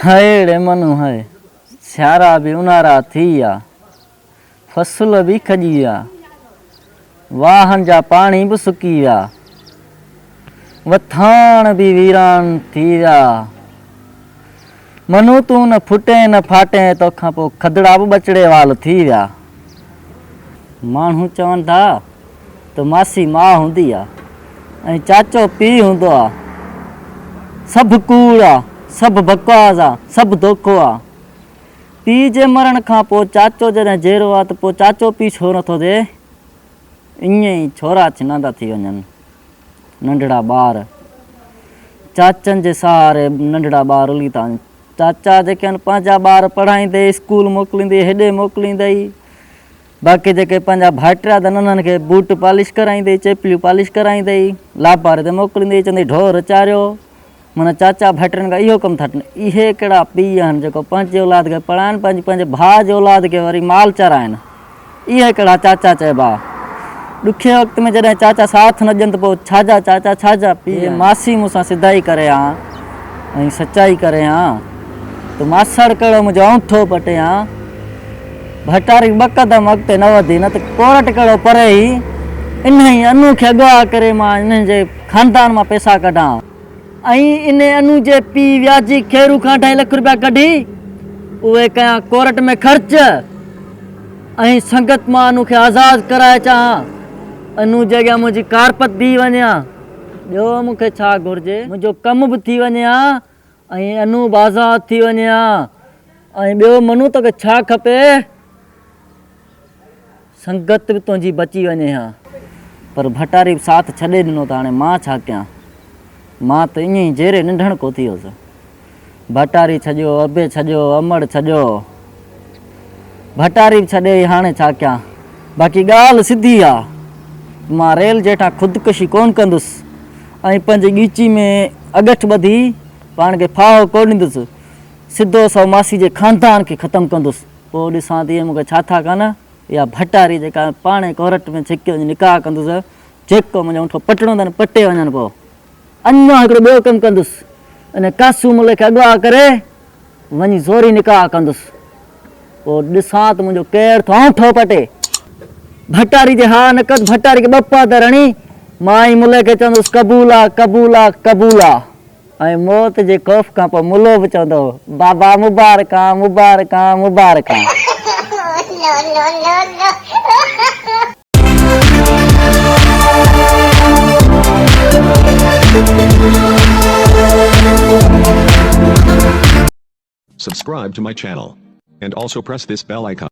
हाय रे मनु हाय, स्यारा भी उनारा थी या, फसल भी खजी या, वाहन जा पानी भी सुकी या, वथाण भी वीरान थी या। मनु तू न फुटे न फाटे तो खां पोइ खदड़ा भी बचड़े वाल थी विया। माण्हू चवनि था त मासी मां हूंदी आहे ऐं चाचो पीउ हूंदो आहे। सभु कूड़ आहे, सभु बकवास आहे, सभु धोखो आहे। पीउ जे मरण खां पोइ चाचो जॾहिं जहिड़ो आहे त पोइ चाचो पीउ छो नथो थिए। ईअं ई छोरा छिना था थी वञनि, नंढड़ा ॿार चाचनि जे सहारे नंढड़ा ॿार हली था वञनि। चाचा जेके आहिनि पंहिंजा ॿार पढ़ाईंदे, स्कूल मोकिलींदे, हेॾे मोकिलींदई। बाक़ी जेके पंहिंजा भाइटिया अथनि उन्हनि खे बूट पॉलिश कराईंदे, चेपलियूं पॉलिश कराईंदे, लापारे ते मोकिलींदे, चवंदे ढोर चारियो। माना चाचा भाइटनि खां इहो कमु था कनि। इहे कहिड़ा पीउ आहिनि जेको पंहिंजे औलाद खे पढ़ाइनि, पंहिंजे भाउ जे औलाद खे वरी माल चाराइनि। इहे कहिड़ा चाचा चइबा। ॾुखे वक़्त में जॾहिं चाचा साथ न ॾियनि त पोइ छाजा चाचा छाजा पीउ। मासी मूंसां सिधाई करे हा ऐं सचाई करे हा, त मासड़ कहिड़ो मुंहिंजो औंठो पटे हा। भटारी ॿ क़दम अॻिते न वधी, न त कोरट कहिड़ो परे ई। इन ई अनु खे अॻुवाह करे मां इन्हनि जे ख़ानदान मां पैसा कढां ऐं इन अनु जे पीउ व्याजी खेरू खां 2.5 लख रुपया कढी उहे कयां कोरट में ख़र्च ऐं संगत मां अनु खे आज़ादु कराए चाहियां। अनु जे अॻियां मुंहिंजी कारपत बीह वञे हा। ॿियो मूंखे छा घुरिजे? मुंहिंजो कमु बि थी वञे हा ऐं अनु बि आज़ादु थी वञे हा। ऐं ॿियो मनु तोखे छा खपे? संगत बि तुंहिंजी बची वञे हा। पर भटारी बि साथ छॾे ॾिनो त हाणे मां छा कयां? मां त ईअं ई जहिड़े निंढण को थी वियुसि। भटारी छॾियो, अबे छॾियो, अमड़ छॾियो, भटारी बि छॾे, हाणे छा कयां? बाक़ी ॻाल्हि सिधी आहे, मां रेल जेठां ख़ुदकुशी कोन कंदुसि ऐं पंहिंजी ॻीची में अगठ ॿधी पाण खे फाहो कोन ॾींदुसि। सिधो सो मासी जे ख़ानदान खे ख़तमु कंदुसि। पोइ ॾिसां थी मूंखे छा था कनि। या भटारी जेका पाणे कोरट में छिके वञी निकाह कंदुसि, जेको मुंहिंजो औंठो पटणो अथनि पटे वञनि। पोइ अञा हिकिड़ो ॿियो कमु कंदुसि, अने कासू मुले खे अॻुवाह करे वञी ज़ोरी निकाह कंदुसि। पोइ ॾिसां त मुंहिंजो केरु थो औंठो पटे। भटारी जे हा न कदि, भटारी खे ॿपा त रणी, मां ई मुले खे चवंदुसि क़बूल आहे, क़बूल आहे, क़बूल आहे। ऐं मौत जे ख़ौफ़ खां पोइ मुलो बि चवंदो बाबा मुबारकां, मुबारकां, मुबारकां। Subscribe to my channel and also press this bell icon.